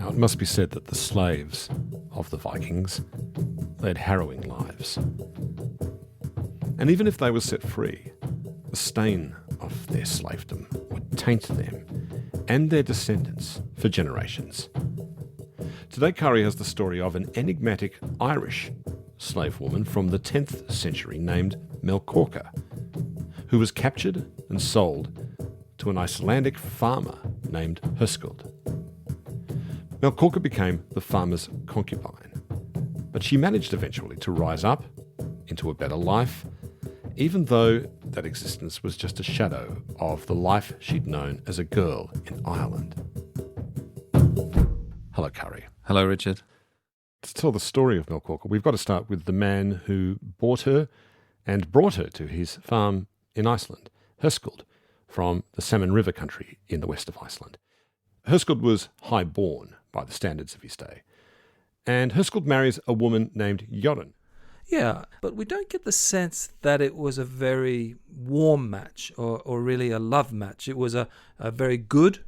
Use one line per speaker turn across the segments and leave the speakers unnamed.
Now, it must be said that the slaves of the Vikings led harrowing lives. And even if they were set free, the stain of their slavedom would taint them and their descendants for generations. Today, Curry has the story of an enigmatic Irish slave woman from the 10th century named Melkorka, who was captured and sold to an Icelandic farmer named Hoskuld. Melkorka became the farmer's concubine, but she managed eventually to rise up into a better life, even though that existence was just a shadow of the life she'd known as a girl in Ireland. Hello, Curry.
Hello, Richard.
To tell the story of Melkorka, we've got to start with the man who bought her and brought her to his farm in Iceland, Hoskuld, from the Salmon River country in the west of Iceland. Hoskuld was high-born by the standards of his day, and Hoskuld marries a woman named Jorun.
Yeah, but we don't get the sense that it was a very warm match or really a love match. It was a very good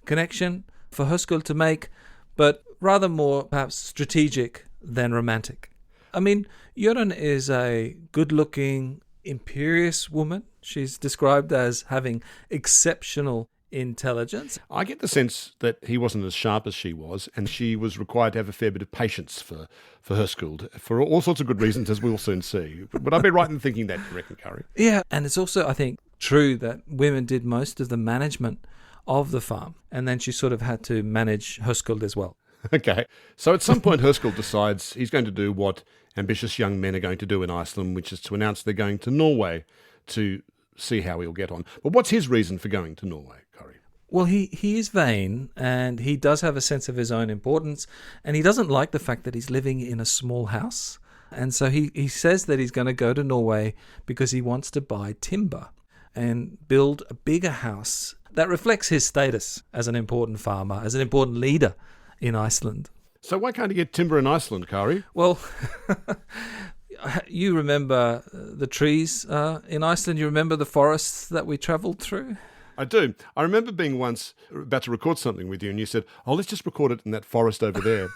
connection for Hoskuld to make, but rather more perhaps strategic than romantic. I mean, Jorun is a good-looking, imperious woman. She's described as having exceptional intelligence.
I get the sense that he wasn't as sharp as she was, and she was required to have a fair bit of patience for Hoskuld, for all sorts of good reasons, as we'll soon see. Would I be right in thinking that, you reckon, Curry?
Yeah, and it's also, I think, true that women did most of the management of the farm, and then she sort of had to manage Hoskuld as well.
Okay, so at some point Hoskuld decides he's going to do what ambitious young men are going to do in Iceland, which is to announce they're going to Norway to see how he'll get on. But what's his reason for going to Norway, Curry?
Well, he is vain, and he does have a sense of his own importance, and he doesn't like the fact that he's living in a small house. And so he says that he's going to go to Norway because he wants to buy timber and build a bigger house that reflects his status as an important farmer, as an important leader in Iceland.
So why can't he get timber in Iceland, Curry?
Well, you remember the trees in Iceland? You remember the forests that we travelled through?
I do. I remember being once about to record something with you, and you said, "Oh, let's just record it in that forest over there."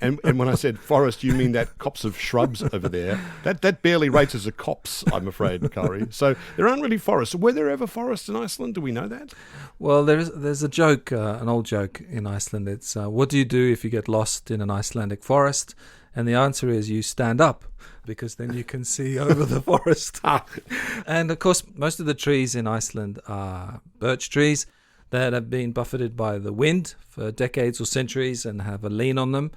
and when I said forest, you mean that copse of shrubs over there. That barely rates as a copse, I'm afraid, Curry. So there aren't really forests. Were there ever forests in Iceland? Do we know that?
Well, there's a joke, an old joke in Iceland. It's, what do you do if you get lost in an Icelandic forest? And the answer is you stand up, because then you can see over the forest. And of course, most of the trees in Iceland are birch trees that have been buffeted by the wind for decades or centuries and have a lean on them.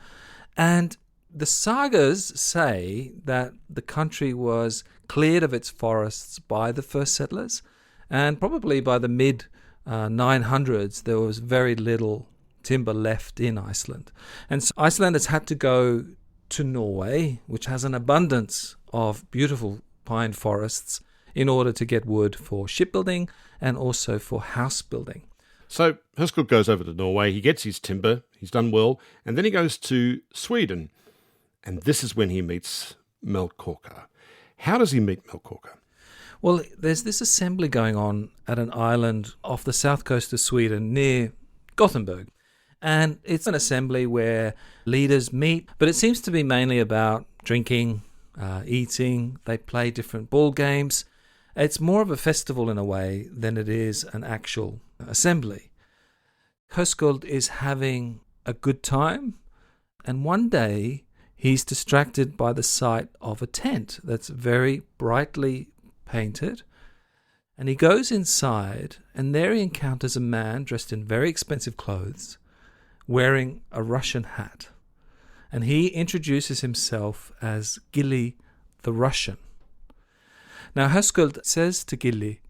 And the sagas say that the country was cleared of its forests by the first settlers, and probably by the mid 900s there was very little timber left in Iceland. And so Icelanders had to go to Norway, which has an abundance of beautiful pine forests, in order to get wood for shipbuilding and also for house building.
So Hoskuld goes over to Norway, he gets his timber, he's done well, and then he goes to Sweden. And this is when he meets Melkorka. How does he meet Melkorka?
Well, there's this assembly going on at an island off the south coast of Sweden near Gothenburg. And it's an assembly where leaders meet, but it seems to be mainly about drinking, eating. They play different ball games. It's more of a festival in a way than it is an actual assembly. Hoskuld is having a good time, and one day he's distracted by the sight of a tent that's very brightly painted. And he goes inside, and there he encounters a man dressed in very expensive clothes, wearing a Russian hat. And he introduces himself as Gilli the Russian. Now Hoskuld says to Gilli,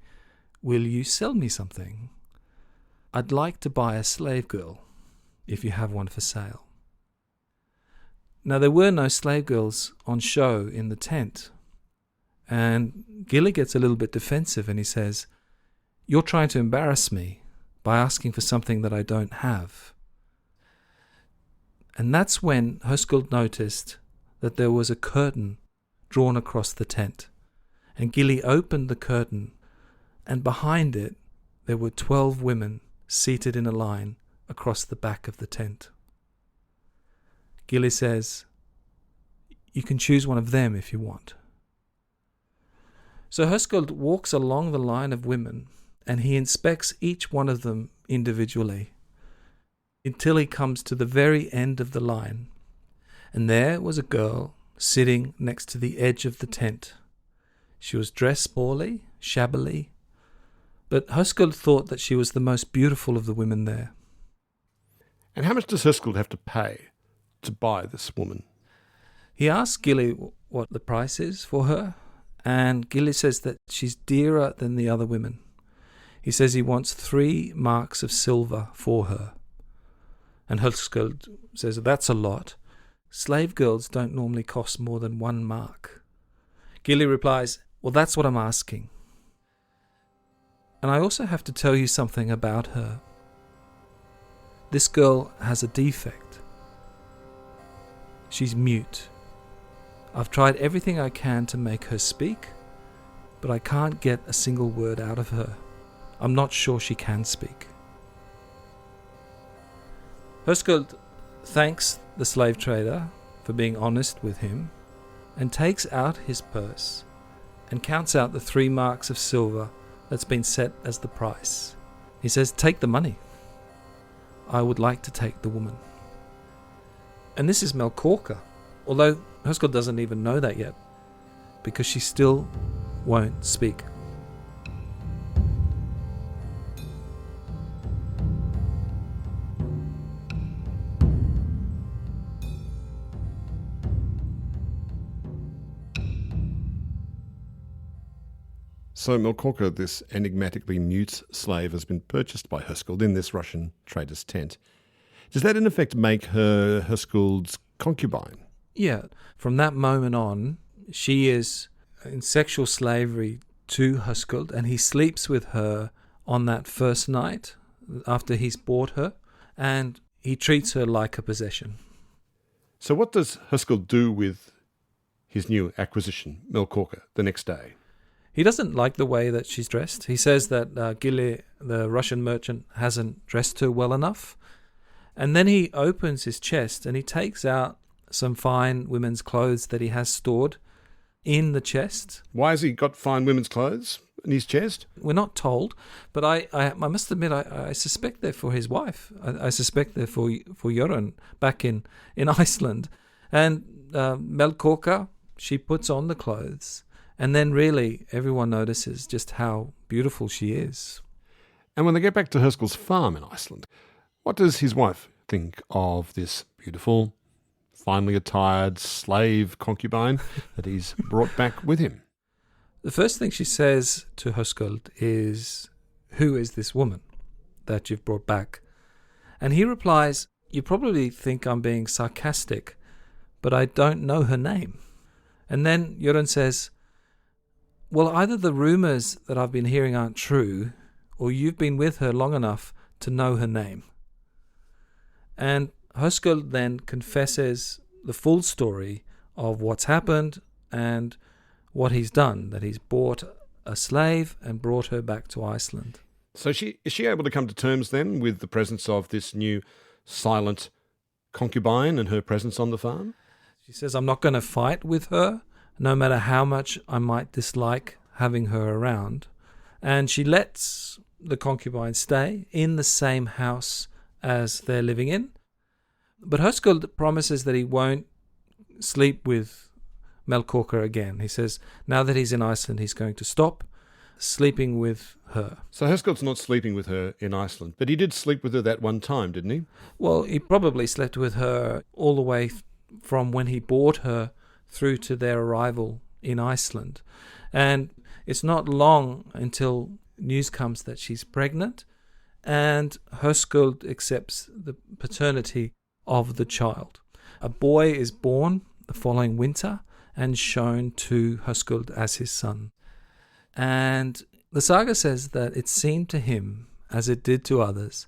"Will you sell me something? I'd like to buy a slave girl, if you have one for sale." Now there were no slave girls on show in the tent. And Gilli gets a little bit defensive and he says, "You're trying to embarrass me by asking for something that I don't have." And that's when Hoskuld noticed that there was a curtain drawn across the tent. And Gilli opened the curtain, and behind it there were 12 women seated in a line across the back of the tent. Gilli says, "You can choose one of them if you want." So Hoskuld walks along the line of women and he inspects each one of them individually until he comes to the very end of the line. And there was a girl sitting next to the edge of the tent. She was dressed poorly, shabbily, but Hoskuld thought that she was the most beautiful of the women there.
And how much does Hoskuld have to pay to buy this woman?
He asks Gilli what the price is for her, and Gilli says that she's dearer than the other women. He says he wants 3 marks of silver for her. And Hoskuld says that's a lot. Slave girls don't normally cost more than 1 mark. Gilli replies, "Well, that's what I'm asking." And I also have to tell you something about her. This girl has a defect. She's mute. I've tried everything I can to make her speak, but I can't get a single word out of her. I'm not sure she can speak. Hoskuld thanks the slave trader for being honest with him and takes out his purse and counts out the 3 marks of silver that's been set as the price. He says, "Take the money. I would like to take the woman." And this is Melkorka, although Hoskuld doesn't even know that yet, because she still won't speak.
So Melkorka, this enigmatically mute slave, has been purchased by Hoskuld in this Russian trader's tent. Does that in effect make her Hoskuld's concubine?
Yeah, from that moment on, she is in sexual slavery to Hoskuld, and he sleeps with her on that first night after he's bought her, and he treats her like a possession.
So what does Hoskuld do with his new acquisition, Melkorka, the next day?
He doesn't like the way that she's dressed. He says that Gilli, the Russian merchant, hasn't dressed her well enough. And then he opens his chest and he takes out some fine women's clothes that he has stored in the chest.
Why has he got fine women's clothes in his chest?
We're not told, but I must admit I suspect they're for his wife. I suspect they're for Jorun back in Iceland. And Melkorka, she puts on the clothes. And then really everyone notices just how beautiful she is.
And when they get back to Hoskuld's farm in Iceland, what does his wife think of this beautiful, finely attired slave concubine that he's brought back with him?
The first thing she says to Hoskuld is, "Who is this woman that you've brought back?" And he replies, "You probably think I'm being sarcastic, but I don't know her name." And then Jorun says, "Well, either the rumours that I've been hearing aren't true, or you've been with her long enough to know her name." And Hoskuld then confesses the full story of what's happened and what he's done, that he's bought a slave and brought her back to Iceland.
So is she able to come to terms then with the presence of this new silent concubine and her presence on the farm?
She says, "I'm not going to fight with her, no matter how much I might dislike having her around." And she lets the concubine stay in the same house as they're living in. But Hoskuld promises that he won't sleep with Melkorka again. He says now that he's in Iceland, he's going to stop sleeping with her.
So Hoskuld's not sleeping with her in Iceland, but he did sleep with her that one time, didn't he?
Well, he probably slept with her all the way from when he bought her through to their arrival in Iceland. And it's not long until news comes that she's pregnant, and Hoskuld accepts the paternity of the child. A boy is born the following winter and shown to Hoskuld as his son. And the saga says that it seemed to him, as it did to others,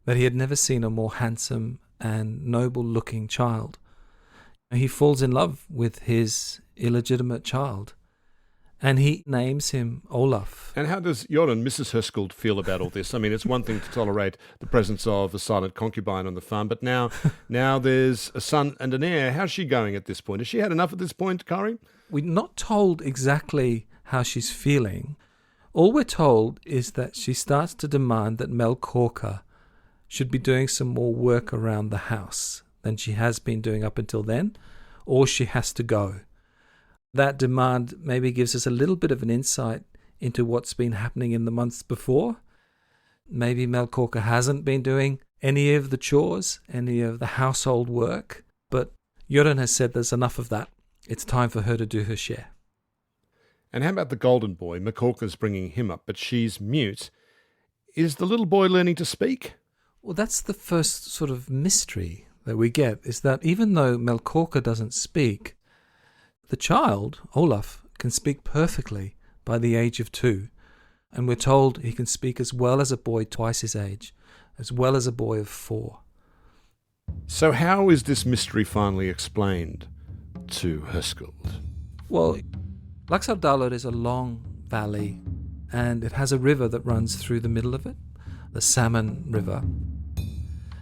that he had never seen a more handsome and noble-looking child. He falls in love with his illegitimate child, And he names him Olaf.
And how does Jorunn, Mrs. Hoskuld, feel about all this? I mean, it's one thing to tolerate the presence of a silent concubine on the farm, but now there's a son and an heir. How's she going at this point? Has she had enough at this point, Kari?
We're not told exactly how she's feeling. All we're told is that she starts to demand that Melkorka should be doing some more work around the house than she has been doing up until then, or she has to go. That demand maybe gives us a little bit of an insight into what's been happening in the months before. Maybe Melkorka hasn't been doing any of the chores, any of the household work, but Jorunn has said there's enough of that. It's time for her to do her share.
And how about the golden boy? Melkorka's bringing him up, but she's mute. Is the little boy learning to speak?
Well, that's the first sort of mystery that we get, is that even though Melkorka doesn't speak, the child, Olaf, can speak perfectly by the age of 2. And we're told he can speak as well as a boy twice his age, as well as a boy of 4.
So how is this mystery finally explained to Hoskuld?
Well, Laxardalur is a long valley, and it has a river that runs through the middle of it, the Salmon River.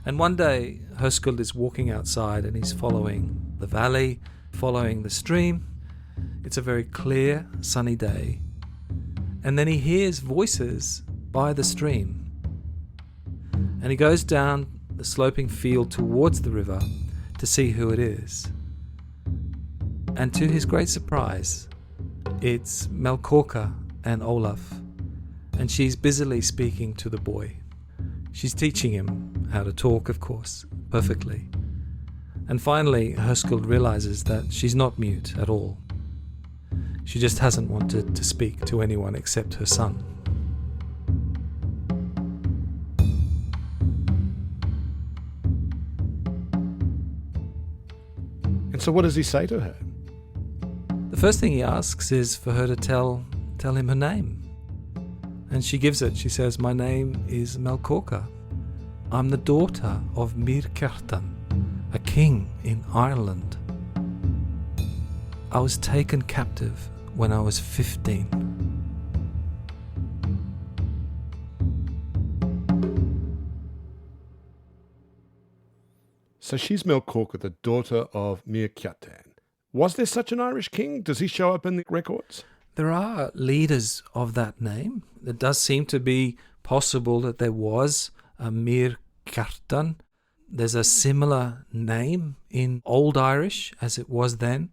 And one day, Hoskuld is walking outside and he's following the valley, following the stream. It's a very clear, sunny day. And then he hears voices by the stream. And he goes down the sloping field towards the river to see who it is. And to his great surprise, it's Melkorka and Olaf. And she's busily speaking to the boy. She's teaching him how to talk, of course, perfectly. And finally, Hoskuld realizes that she's not mute at all. She just hasn't wanted to speak to anyone except her son.
And so what does he say to her?
The first thing he asks is for her to tell him her name. And she gives it. She says, "My name is Melkorka. I'm the daughter of Melkorka, a king in Ireland. I was taken captive when I was 15.
So she's Melkorka, the daughter of Melkorka. Was there such an Irish king? Does he show up in the records?
There are leaders of that name. It does seem to be possible that there was a Melkorka. There's a similar name in Old Irish as it was then.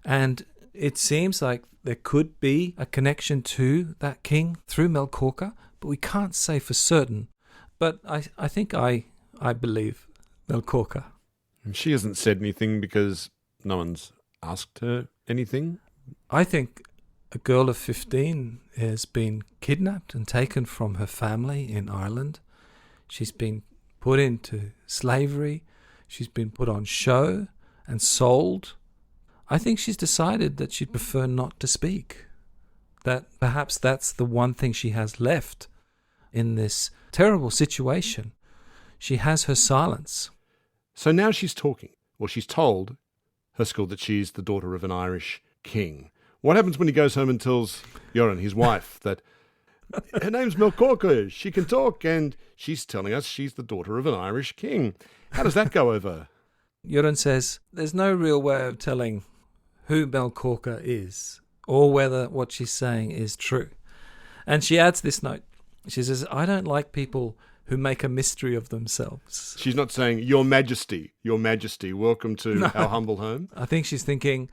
And it seems like there could be a connection to that king through Melkorka, but we can't say for certain. But I think I believe Melkorka.
And she hasn't said anything because no one's asked her anything?
I think a girl of 15 has been kidnapped and taken from her family in Ireland. She's been put into slavery. She's been put on show and sold. I think she's decided that she'd prefer not to speak. That perhaps that's the one thing she has left in this terrible situation. She has her silence.
So now she's talking. Well, she's told Hoskuld that she's the daughter of an Irish king. What happens when he goes home and tells Jorunn, his wife, that her name's Melkorka, she can talk, and she's telling us she's the daughter of an Irish king? How does that go over?
Jorunn says, there's no real way of telling who Melkorka is or whether what she's saying is true. And she adds this note. She says, I don't like people who make a mystery of themselves.
She's not saying, Your Majesty, welcome to our humble home.
I think she's thinking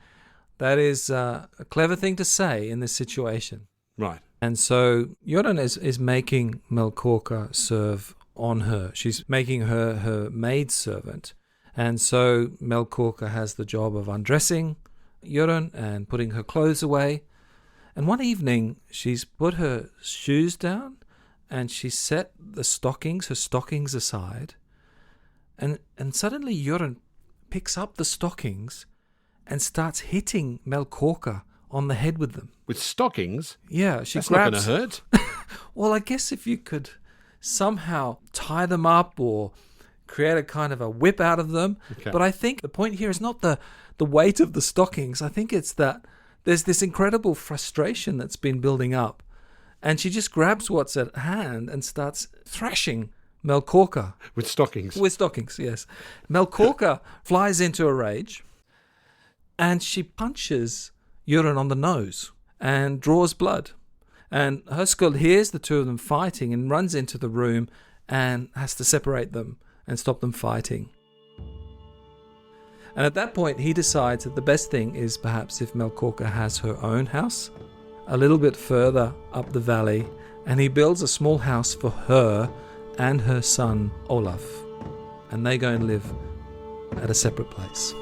that is a clever thing to say in this situation.
Right.
And so Jorunn is making Melkorka serve on her. She's making her maidservant. And so Melkorka has the job of undressing Jorunn and putting her clothes away. And one evening, she's put her shoes down and she set her stockings aside. And suddenly Jorunn picks up the stockings and starts hitting Melkorka on the head with them.
With stockings?
Yeah,
That's not going to hurt.
Well, I guess if you could somehow tie them up or create a kind of a whip out of them. Okay. But I think the point here is not the weight of the stockings. I think it's that there's this incredible frustration that's been building up. And she just grabs what's at hand and starts thrashing Melkorka.
With stockings.
With stockings, yes. Melkorka flies into a rage and she punches Göran on the nose and draws blood. And Hoskuld hears the two of them fighting and runs into the room and has to separate them and stop them fighting. And at that point, he decides that the best thing is perhaps if Melkorka has her own house a little bit further up the valley, and he builds a small house for her and her son Olaf, and they go and live at a separate place.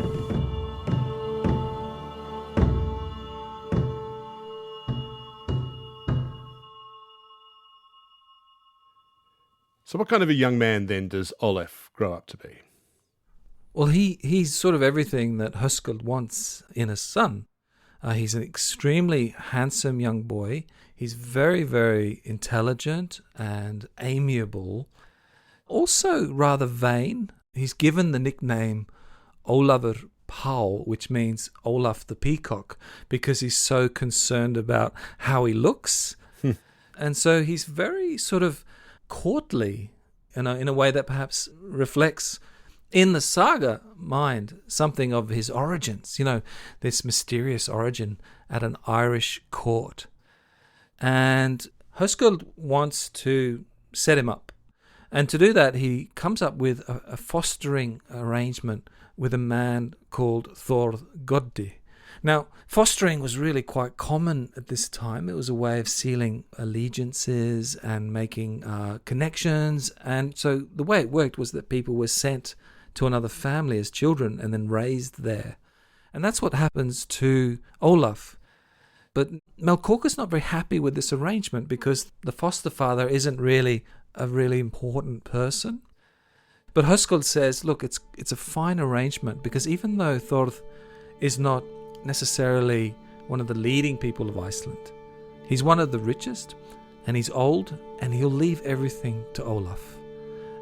So what kind of a young man then does Olaf grow up to be?
Well, he's sort of everything that Hoskuld wants in a son. He's an extremely handsome young boy. He's very, very intelligent and amiable. Also rather vain. He's given the nickname Olavur Pál, which means Olaf the Peacock, because he's so concerned about how he looks. And so he's very sort of courtly, in a way that perhaps reflects in the saga mind something of his origins, this mysterious origin at an Irish court. And Hoskuld wants to set him up. And to do that, he comes up with a fostering arrangement with a man called Thor Goddi. Now, fostering was really quite common at this time. It was a way of sealing allegiances and making connections. And so the way it worked was that people were sent to another family as children and then raised there. And that's what happens to Olaf. But Melkorka's not very happy with this arrangement because the foster father isn't really a really important person. But Hoskuld says, look, it's a fine arrangement because even though Thor is not necessarily one of the leading people of Iceland, he's one of the richest and he's old and he'll leave everything to Olaf.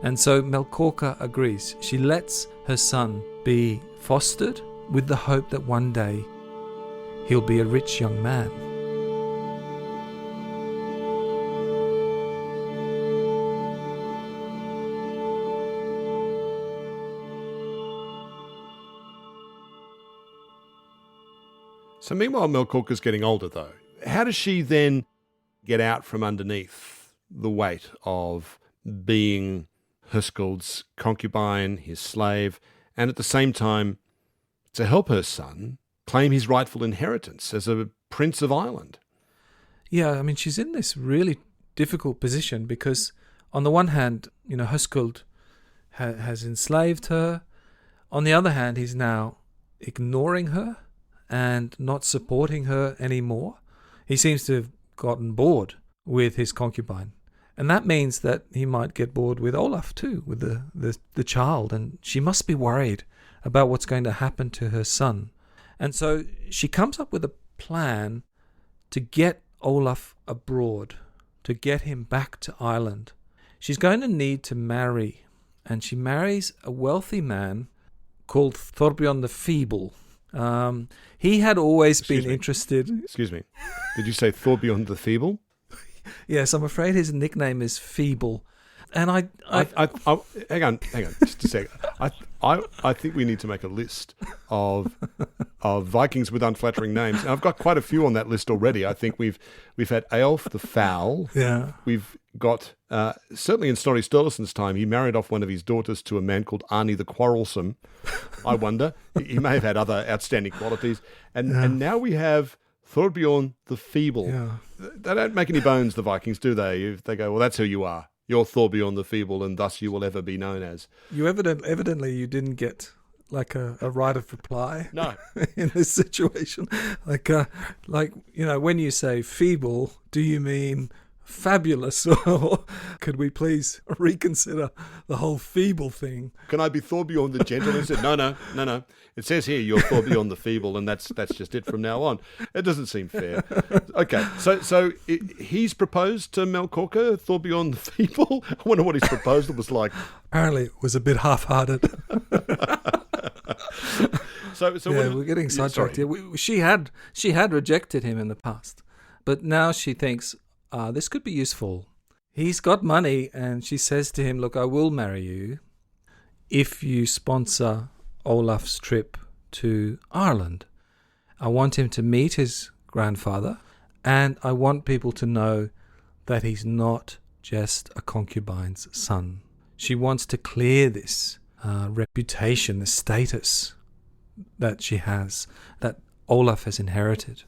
And so Melkorka agrees. She lets her son be fostered with the hope that one day he'll be a rich young man.
So meanwhile, Melkorka's getting older, though. How does she then get out from underneath the weight of being Hoskuld's concubine, his slave, and at the same time to help her son claim his rightful inheritance as a prince of Ireland?
Yeah, I mean, she's in this really difficult position because on the one hand, Hoskuld has enslaved her. On the other hand, he's now ignoring her and not supporting her anymore. He seems to have gotten bored with his concubine. And that means that he might get bored with Olaf too, with the child. And she must be worried about what's going to happen to her son. And so she comes up with a plan to get Olaf abroad, to get him back to Ireland. She's going to need to marry. And she marries a wealthy man called Thorbjorn the Feeble. He had always been interested...
Excuse me. Did you say Thorbjorn the Feeble?
Yes, I'm afraid his nickname is Feeble. And I
hang on, just a second. I think we need to make a list of Vikings with unflattering names. And I've got quite a few on that list already. I think we've had Eolf the Foul.
Yeah.
We've got certainly in Snorri Sturluson's time, he married off one of his daughters to a man called Arni the Quarrelsome. I wonder. He may have had other outstanding qualities. And now we have Thorbjorn the Feeble.
Yeah.
They don't make any bones, the Vikings, do they? They go, well, that's who you are. You're Thorbjorn the Feeble, and thus you will ever be known as.
You evidently you didn't get like a right of reply.
No.
In this situation, like when you say feeble, do you mean fabulous, or could we please reconsider the whole feeble thing?
Can I be Thorbjorn the Gentle? He said, no. It says here you're Thorbjorn the Feeble, and that's just it from now on. It doesn't seem fair. Okay, so he's proposed to Melkorka, Thorbjorn the Feeble. I wonder what his proposal was like.
Apparently, it was a bit half-hearted. We're getting sidetracked here. She had rejected him in the past, but now she thinks, this could be useful. He's got money, and she says to him, look, I will marry you if you sponsor Olaf's trip to Ireland. I want him to meet his grandfather, and I want people to know that he's not just a concubine's son. She wants to clear this reputation, the status that she has, that Olaf has inherited.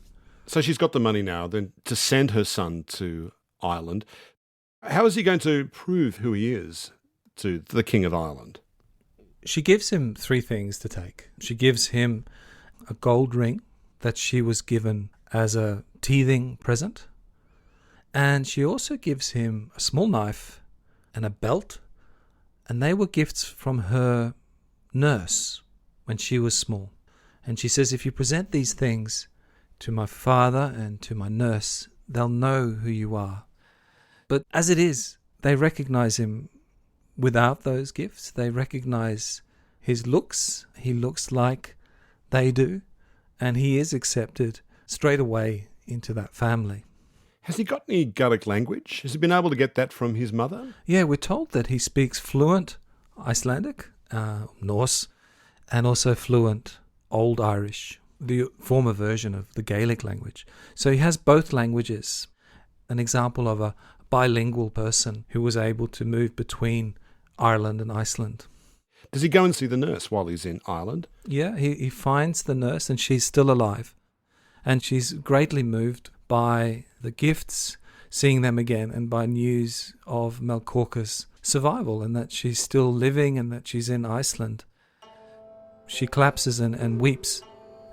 So she's got the money now then to send her son to Ireland. How is he going to prove who he is to the King of Ireland?
She gives him 3 things to take. She gives him a gold ring that she was given as a teething present. And she also gives him a small knife and a belt. And they were gifts from her nurse when she was small. And she says, if you present these things to my father and to my nurse, they'll know who you are. But as it is, they recognize him without those gifts. They recognize his looks. He looks like they do. And he is accepted straight away into that family.
Has he got any Gaelic language? Has he been able to get that from his mother?
Yeah, we're told that he speaks fluent Icelandic, Norse, and also fluent Old Irish, the former version of the Gaelic language. So he has both languages. An example of a bilingual person who was able to move between Ireland and Iceland.
Does he go and see the nurse while he's in Ireland?
Yeah, he finds the nurse and she's still alive. And she's greatly moved by the gifts, seeing them again, and by news of Melkorka's survival and that she's still living and that she's in Iceland. She collapses and weeps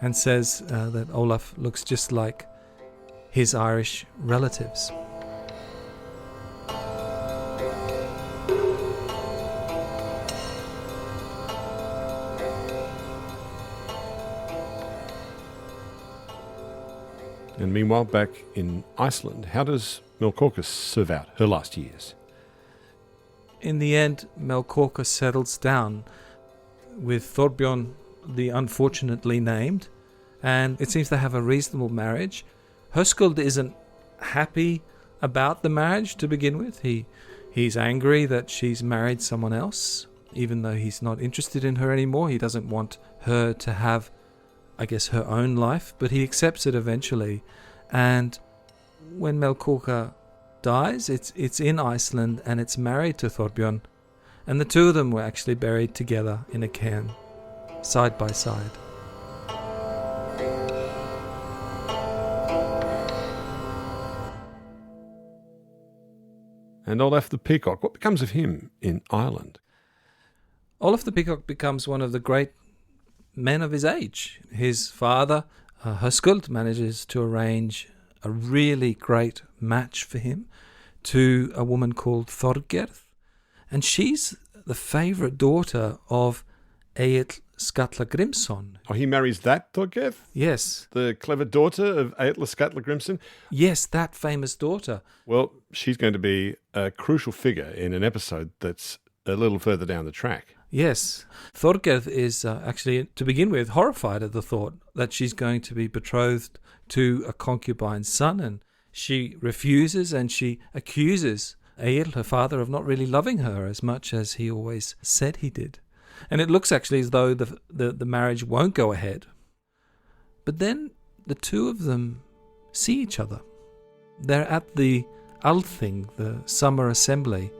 and says that Olaf looks just like his Irish relatives.
And meanwhile, back in Iceland, how does Melkorka serve out her last years?
In the end, Melkorka settles down with Thorbjorn, the unfortunately named, and it seems they have a reasonable marriage. Hoskuld isn't happy about the marriage to begin with. He's angry that she's married someone else, even though he's not interested in her anymore. He doesn't want her to have, I guess, her own life, but he accepts it eventually. And when Melkorka dies, it's in Iceland and it's married to Thorbjorn, and the two of them were actually buried together in a cairn, side by side.
And Olaf the Peacock, what becomes of him in Ireland?
Olaf the Peacock becomes one of the great men of his age. His father, Hoskuld, manages to arrange a really great match for him to a woman called Thorgerð, and she's the favourite daughter of Egill Skallagrimsson.
Oh, he marries that Thorgerð?
Yes.
The clever daughter of Egill Skallagrimsson?
Yes, that famous daughter.
Well, she's going to be a crucial figure in an episode that's a little further down the track.
Yes. Thorgerð is actually, to begin with, horrified at the thought that she's going to be betrothed to a concubine's son, and she refuses and she accuses Egill, her father, of not really loving her as much as he always said he did. And it looks actually as though the marriage won't go ahead. But then the two of them see each other. They're at the Althing, the summer assembly,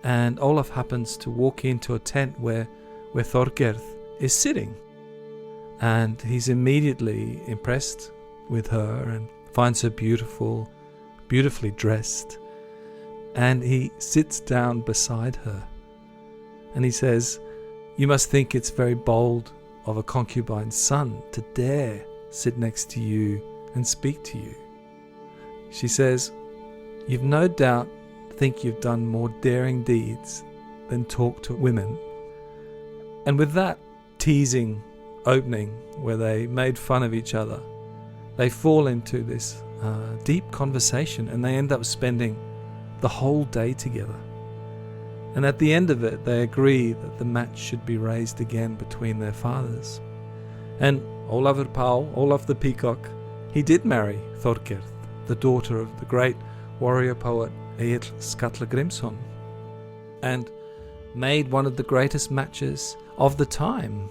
and Olaf happens to walk into a tent where Thorgerð is sitting. And he's immediately impressed with her and finds her beautiful, beautifully dressed. And he sits down beside her. And he says, "You must think it's very bold of a concubine's son to dare sit next to you and speak to you." She says, "You've no doubt think you've done more daring deeds than talk to women." And with that teasing opening where they made fun of each other, they fall into this deep conversation, and they end up spending the whole day together. And at the end of it, they agree that the match should be raised again between their fathers. And Olafur Pál, Olaf the Peacock, he did marry Þorgerð, the daughter of the great warrior poet Egill Skallagrimsson, and made one of the greatest matches of the time.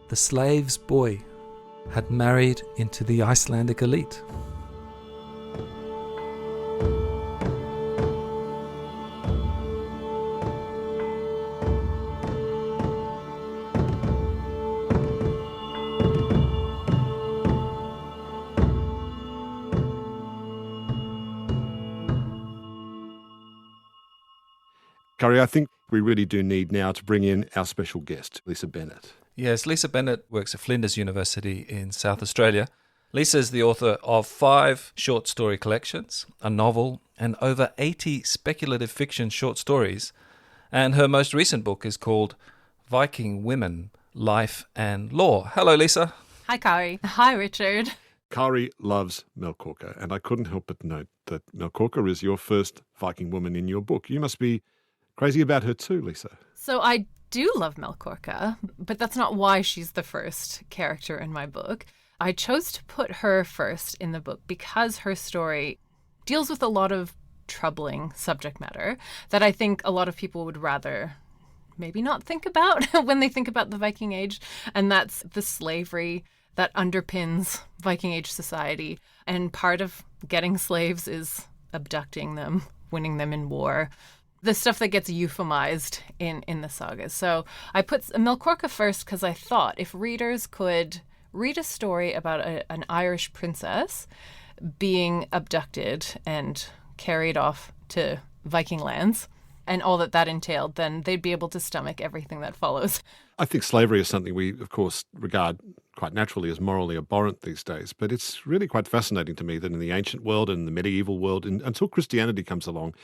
The slave's boy had married into the Icelandic elite.
Curry, I think we really do need now to bring in our special guest, Lisa Bennett.
Yes, Lisa Bennett works at Flinders University in South Australia. Lisa is the author of 5 short story collections, a novel, and over 80 speculative fiction short stories. And her most recent book is called Viking Women, Life and Law. Hello, Lisa.
Hi, Kari. Hi, Richard.
Kari loves Melkorka, and I couldn't help but note that Melkorka is your first Viking woman in your book. You must be crazy about her too, Lisa.
So I do love Melkorka, but that's not why she's the first character in my book. I chose to put her first in the book because her story deals with a lot of troubling subject matter that I think a lot of people would rather maybe not think about when they think about the Viking Age, and that's the slavery that underpins Viking Age society. And part of getting slaves is abducting them, winning them in war, the stuff that gets euphemized in the sagas. So I put Melkorka first because I thought if readers could read a story about an Irish princess being abducted and carried off to Viking lands and all that entailed, then they'd be able to stomach everything that follows.
I think slavery is something we, of course, regard quite naturally as morally abhorrent these days, but it's really quite fascinating to me that in the ancient world and the medieval world, until Christianity comes along,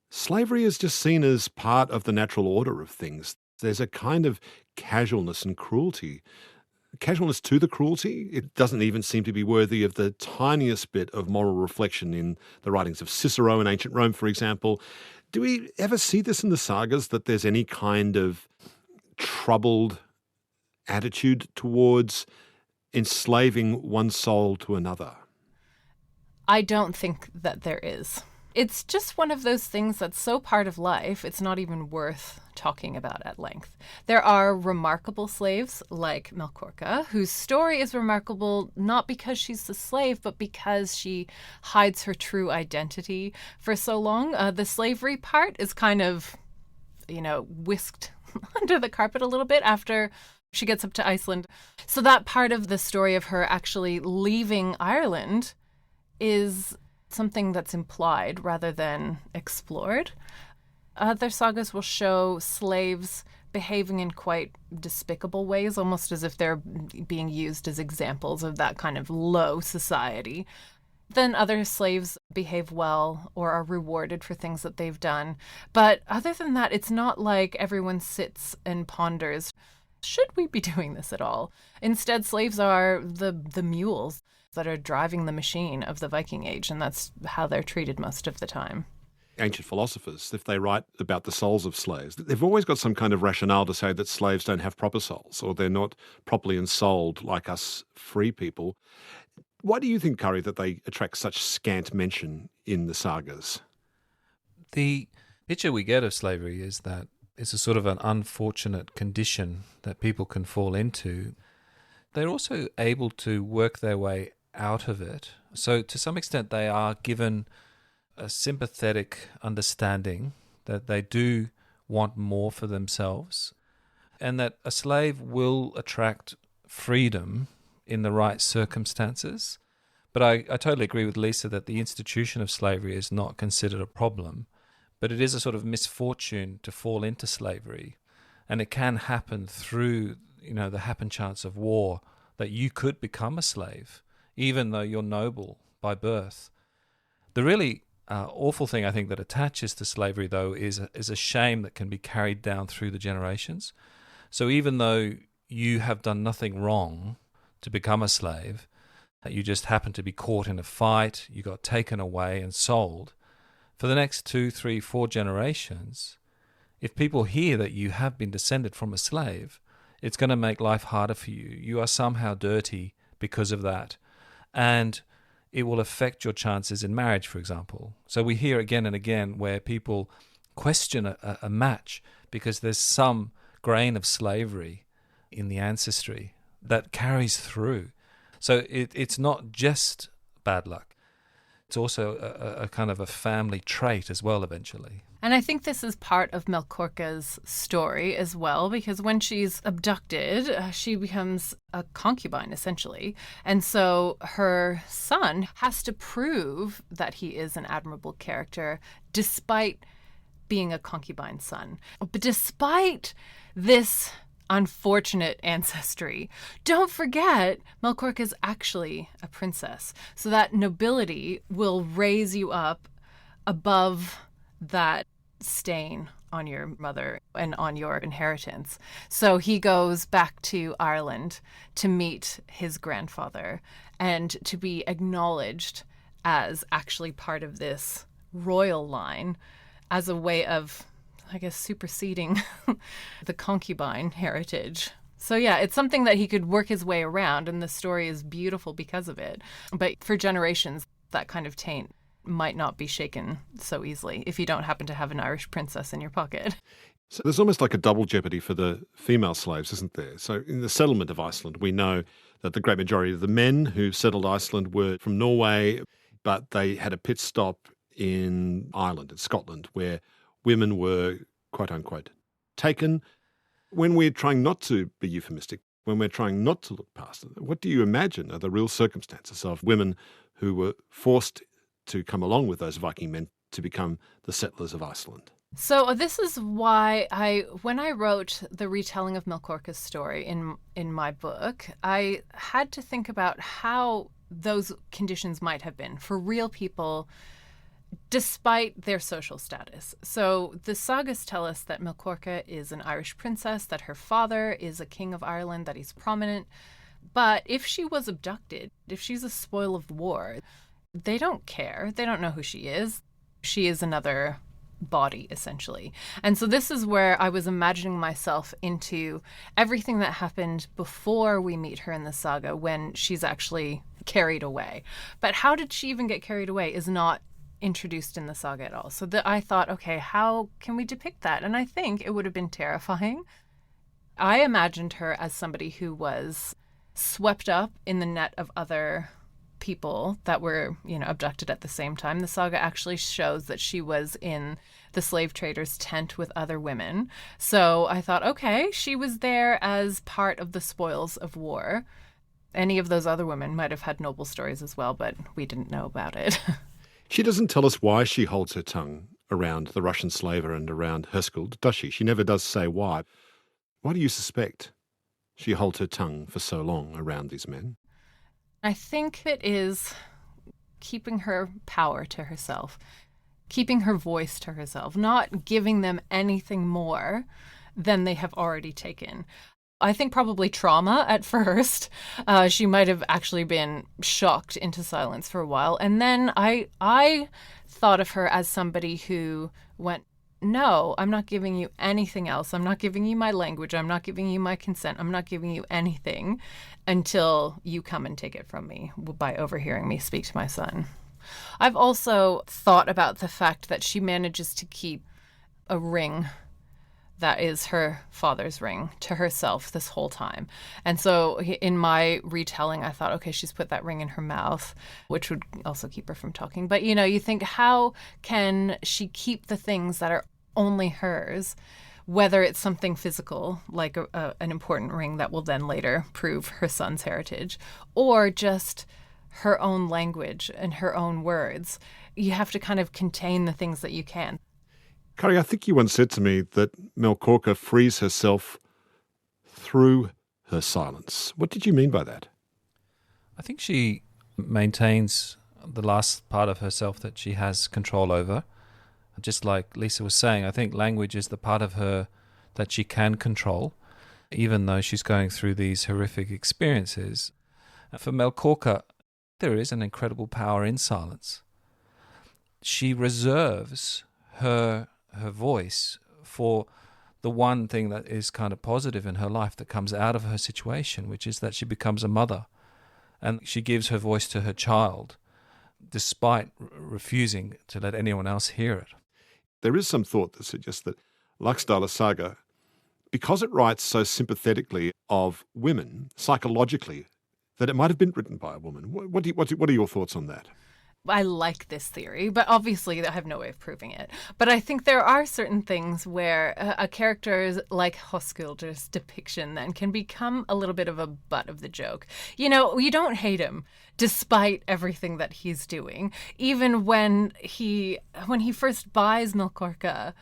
slavery is just seen as part of the natural order of things. There's a kind of casualness and cruelty. Casualness to the cruelty. It doesn't even seem to be worthy of the tiniest bit of moral reflection in the writings of Cicero in ancient Rome, for example. Do we ever see this in the sagas, that there's any kind of troubled attitude towards enslaving one soul to another?
I don't think that there is. It's just one of those things that's so part of life, it's not even worth talking about at length. There are remarkable slaves like Melkorka, whose story is remarkable not because she's a slave, but because she hides her true identity for so long. The slavery part is kind of, whisked under the carpet a little bit after she gets up to Iceland. So that part of the story of her actually leaving Ireland is something that's implied rather than explored. Other sagas will show slaves behaving in quite despicable ways, almost as if they're being used as examples of that kind of low society. Then other slaves behave well or are rewarded for things that they've done. But other than that, it's not like everyone sits and ponders, should we be doing this at all? Instead, slaves are the mules that are driving the machine of the Viking Age, and that's how they're treated most of the time.
Ancient philosophers, if they write about the souls of slaves, they've always got some kind of rationale to say that slaves don't have proper souls, or they're not properly ensouled like us free people. Why do you think, Curry, that they attract such scant mention in the sagas?
The picture we get of slavery is that it's a sort of an unfortunate condition that people can fall into. They're also able to work their way out of it. So to some extent they are given a sympathetic understanding that they do want more for themselves, and that a slave will attract freedom in the right circumstances. But I totally agree with Lisa that the institution of slavery is not considered a problem, but it is a sort of misfortune to fall into slavery, and it can happen through the happen chance of war, that you could become a slave, even though you're noble by birth. The really awful thing, I think, that attaches to slavery, though, is a shame that can be carried down through the generations. So even though you have done nothing wrong to become a slave, you just happened to be caught in a fight, you got taken away and sold, for the next 2, 3, 4 generations, if people hear that you have been descended from a slave, It's going to make life harder for you. You are somehow dirty because of that. And it will affect your chances in marriage, for example. So we hear again and again where people question a match because there's some grain of slavery in the ancestry that carries through. So it's not just bad luck. It's also a kind of a family trait as well eventually.
And I think this is part of Melkorka's story as well, because when she's abducted, she becomes a concubine, essentially. And so her son has to prove that he is an admirable character, despite being a concubine's son. But despite this unfortunate ancestry, don't forget Melkorka is actually a princess. So that nobility will raise you up above that stain on your mother and on your inheritance. So he goes back to Ireland to meet his grandfather and to be acknowledged as actually part of this royal line as a way of, I guess, superseding the concubine heritage. So yeah, it's something that he could work his way around, and the story is beautiful because of it. But for generations, that kind of taint might not be shaken so easily if you don't happen to have an Irish princess in your pocket.
So there's almost like a double jeopardy for the female slaves, isn't there? So in the settlement of Iceland, we know that the great majority of the men who settled Iceland were from Norway, but they had a pit stop in Ireland, in Scotland, where women were, quote unquote, taken. When we're trying not to be euphemistic, when we're trying not to look past it, what do you imagine are the real circumstances of women who were forced to come along with those Viking men to become the settlers of Iceland?
So this is why when I wrote the retelling of Melkorka's story in my book, I had to think about how those conditions might have been for real people despite their social status. So the sagas tell us that Melkorka is an Irish princess, that her father is a king of Ireland, that he's prominent. But if she was abducted, if she's a spoil of war, they don't care. They don't know who she is. She is another body, essentially. And so this is where I was imagining myself into everything that happened before we meet her in the saga, when she's actually carried away. But how did she even get carried away is not introduced in the saga at all. So I thought, okay, how can we depict that? And I think it would have been terrifying. I imagined her as somebody who was swept up in the net of other people that were, abducted at the same time. The saga actually shows that she was in the slave trader's tent with other women. So I thought, okay, she was there as part of the spoils of war. Any of those other women might have had noble stories as well, but we didn't know about it.
She doesn't tell us why she holds her tongue around the Russian slaver and around Hoskuld, does she? She never does say why. Why do you suspect she holds her tongue for so long around these men?
I think it is keeping her power to herself, keeping her voice to herself, not giving them anything more than they have already taken. I think probably trauma at first. She might have actually been shocked into silence for a while. And then I thought of her as somebody who went, no, I'm not giving you anything else. I'm not giving you my language. I'm not giving you my consent. I'm not giving you anything until you come and take it from me by overhearing me speak to my son. I've also thought about the fact that she manages to keep a ring that is her father's ring to herself this whole time. And so in my retelling, I thought, okay, she's put that ring in her mouth, which would also keep her from talking. But, you think, how can she keep the things that are only hers, whether it's something physical, like an important ring that will then later prove her son's heritage, or just her own language and her own words? You have to kind of contain the things that you can.
Kari, I think you once said to me that Melkorka frees herself through her silence. What did you mean by that?
I think she maintains the last part of herself that she has control over. Just like Lisa was saying, I think language is the part of her that she can control, even though she's going through these horrific experiences. For Melkorka, there is an incredible power in silence. She reserves her voice for the one thing that is kind of positive in her life that comes out of her situation, which is that she becomes a mother and she gives her voice to her child despite refusing to let anyone else hear it.
There is some thought that suggests that Laxdala Saga, because it writes so sympathetically of women, psychologically, that it might have been written by a woman. What are your thoughts on that?
I like this theory, but obviously I have no way of proving it. But I think there are certain things where a character like Hoskuld's depiction then can become a little bit of a butt of the joke. You know, you don't hate him despite everything that he's doing. Even when he first buys Melkorka,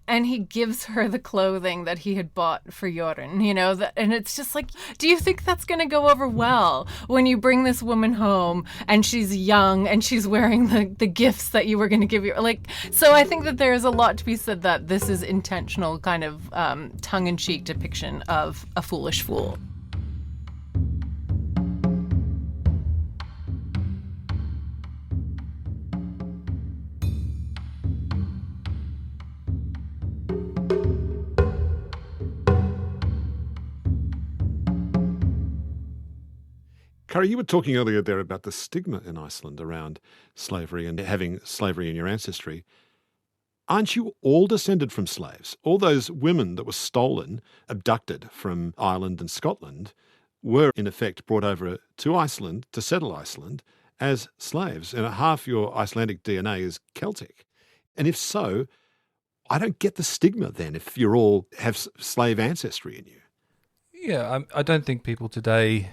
and he gives her the clothing that he had bought for Jorun, you know, and it's just like, do you think that's going to go over well when you bring this woman home and she's young and she's wearing the gifts that you were going to give her? Like, so I think that there is a lot to be said that this is intentional kind of tongue-in-cheek depiction of a foolish fool.
Kari, you were talking earlier there about the stigma in Iceland around slavery and having slavery in your ancestry. Aren't you all descended from slaves? All those women that were stolen, abducted from Ireland and Scotland, were in effect brought over to Iceland to settle Iceland as slaves. And half your Icelandic DNA is Celtic. And if so, I don't get the stigma then if you all have slave ancestry in you.
Yeah, I don't think people today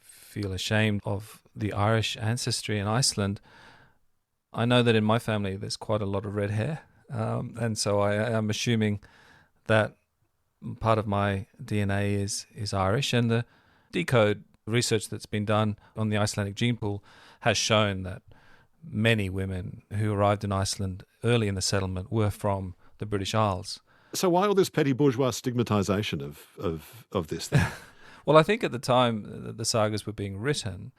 feel ashamed of the Irish ancestry in Iceland. I know that in my family there's quite a lot of red hair, and so I am assuming that part of my DNA is Irish, and the decode research that's been done on the Icelandic gene pool has shown that many women who arrived in Iceland early in the settlement were from the British Isles.
So why all this petty bourgeois stigmatisation of this thing?
Well, I think at the time the sagas were being written,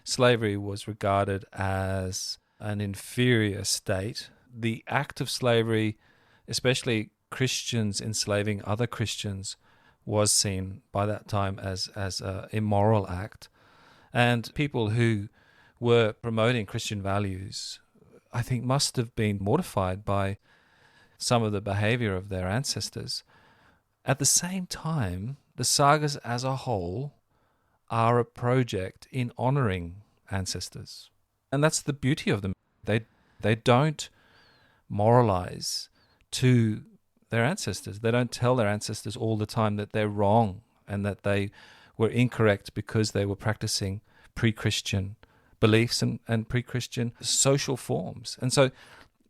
slavery was regarded as an inferior state. The act of slavery, especially Christians enslaving other Christians, was seen by that time as an immoral act. And people who were promoting Christian values, I think, must have been mortified by some of the behavior of their ancestors. At the same time, the sagas as a whole are a project in honoring ancestors. And that's the beauty of them. They don't moralize to their ancestors. They don't tell their ancestors all the time that they're wrong and that they were incorrect because they were practicing pre-Christian beliefs and pre-Christian social forms. And so,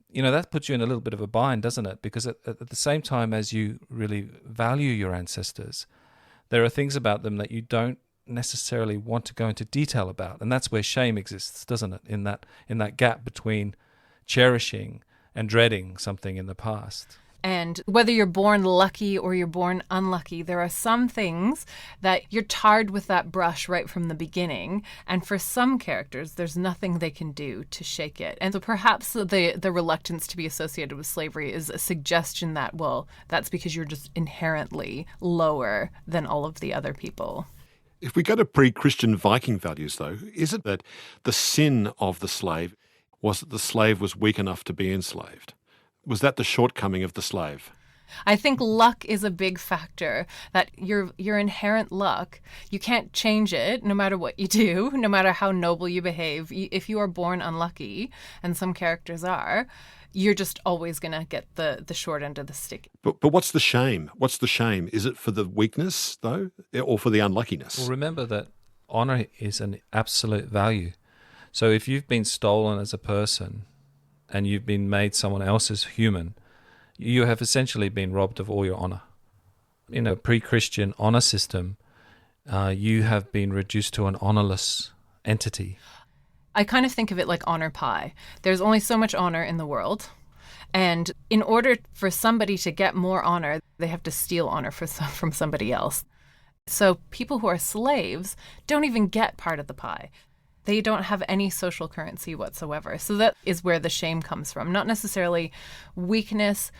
you know, that puts you in a little bit of a bind, doesn't it? Because at the same time as you really value your ancestors, there are things about them that you don't necessarily want to go into detail about. And that's where shame exists, doesn't it? In that gap between cherishing and dreading something in the past.
And whether you're born lucky or you're born unlucky, there are some things that you're tarred with that brush right from the beginning. And for some characters, there's nothing they can do to shake it. And so perhaps the reluctance to be associated with slavery is a suggestion that, well, that's because you're just inherently lower than all of the other people.
If we go to pre-Christian Viking values, though, is it that the sin of the slave was that the slave was weak enough to be enslaved? Was that the shortcoming of the slave?
I think luck is a big factor, that your inherent luck, you can't change it no matter what you do, no matter how noble you behave. If you are born unlucky, and some characters are, you're just always going to get the short end of the stick.
But what's the shame? What's the shame? Is it for the weakness, though, or for the unluckiness?
Well, remember that honor is an absolute value. So if you've been stolen as a person and you've been made someone else's human, you have essentially been robbed of all your honor. In a pre-Christian honor system, you have been reduced to an honorless entity.
I kind of think of it like honor pie. There's only so much honor in the world. And in order for somebody to get more honor, they have to steal honor from somebody else. So people who are slaves don't even get part of the pie. They don't have any social currency whatsoever. So that is where the shame comes from. Not necessarily weakness.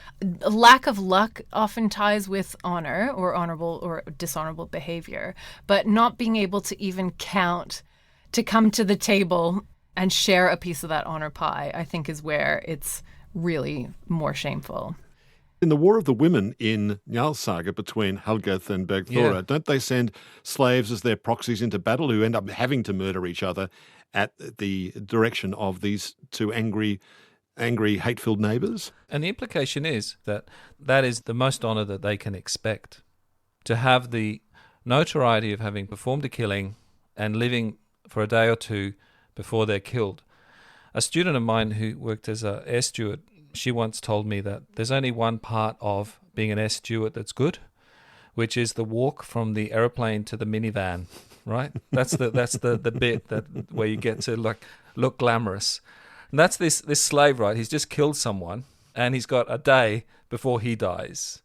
Lack of luck often ties with honor or honorable or dishonorable behavior, but not being able to even count to come to the table and share a piece of that honor pie, I think is where it's really more shameful.
In the War of the Women in Njal Saga between Helgeth and Bergthora, don't they send slaves as their proxies into battle who end up having to murder each other at the direction of these two angry, hate-filled neighbours?
And the implication is that that is the most honour that they can expect. To have the notoriety of having performed a killing and living for a day or two before they're killed. A student of mine who worked as an air steward, she once told me that there's only one part of being an air steward that's good, which is the walk from the aeroplane to the minivan, right? That's the bit that where you get to look glamorous. And that's this slave, right? He's just killed someone and he's got a day before he dies.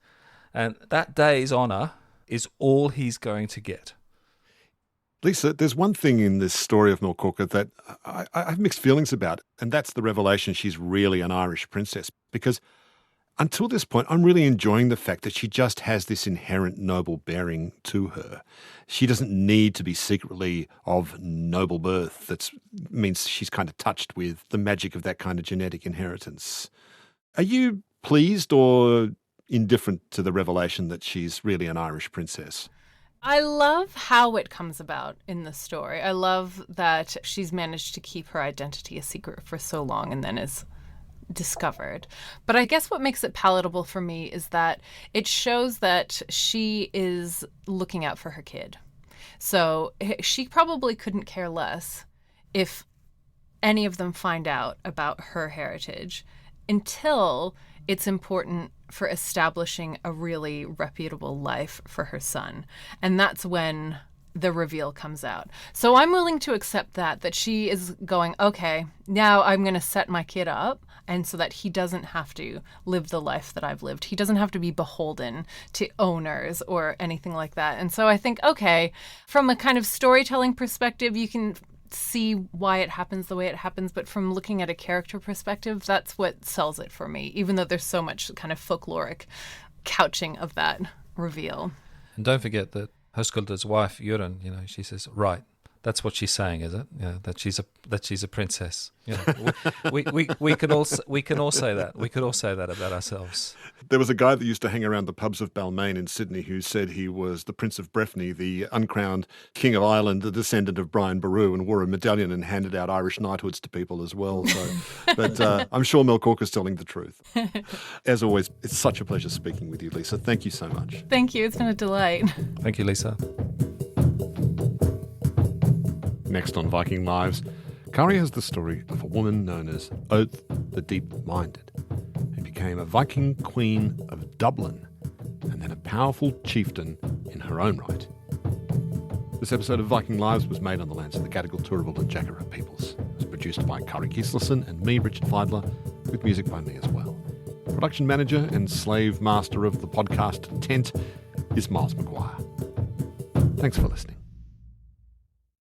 And that day's honour is all he's going to get.
Lisa, there's one thing in this story of Melkorka that I have mixed feelings about, and that's the revelation she's really an Irish princess. Because until this point, I'm really enjoying the fact that she just has this inherent noble bearing to her. She doesn't need to be secretly of noble birth. That means she's kind of touched with the magic of that kind of genetic inheritance. Are you pleased or indifferent to the revelation that she's really an Irish princess?
I love how it comes about in the story. I love that she's managed to keep her identity a secret for so long and then is discovered. But I guess what makes it palatable for me is that it shows that she is looking out for her kid. So she probably couldn't care less if any of them find out about her heritage until it's important for establishing a really reputable life for her son. And that's when the reveal comes out. So I'm willing to accept that she is going, okay, now I'm going to set my kid up, and so that he doesn't have to live the life that I've lived. He doesn't have to be beholden to owners or anything like that. And so I think, okay, from a kind of storytelling perspective, you can see why it happens the way it happens, but from looking at a character perspective, that's what sells it for me, even though there's so much kind of folkloric couching of that reveal.
And don't forget that Hoskuld's wife, Jurun, she says, right, that's what she's saying, is it? That she's a princess. We can all say that. We could all say that about ourselves.
There was a guy that used to hang around the pubs of Balmain in Sydney who said he was the Prince of Breffni, the uncrowned King of Ireland, the descendant of Brian Boru, and wore a medallion and handed out Irish knighthoods to people as well. So, but I'm sure Melkorka's telling the truth. As always, it's such a pleasure speaking with you, Lisa. Thank you so much.
Thank you. It's been a delight.
Thank you, Lisa.
Next on Viking Lives, Kari has the story of a woman known as Oath the Deep-Minded, who became a Viking queen of Dublin and then a powerful chieftain in her own right. This episode of Viking Lives was made on the lands of the Gadigal, Turrbal and Jagera peoples. It was produced by Kari Gislason and me, Richard Feidler, with music by me as well. Production manager and slave master of the podcast Tent is Miles McGuire. Thanks for listening.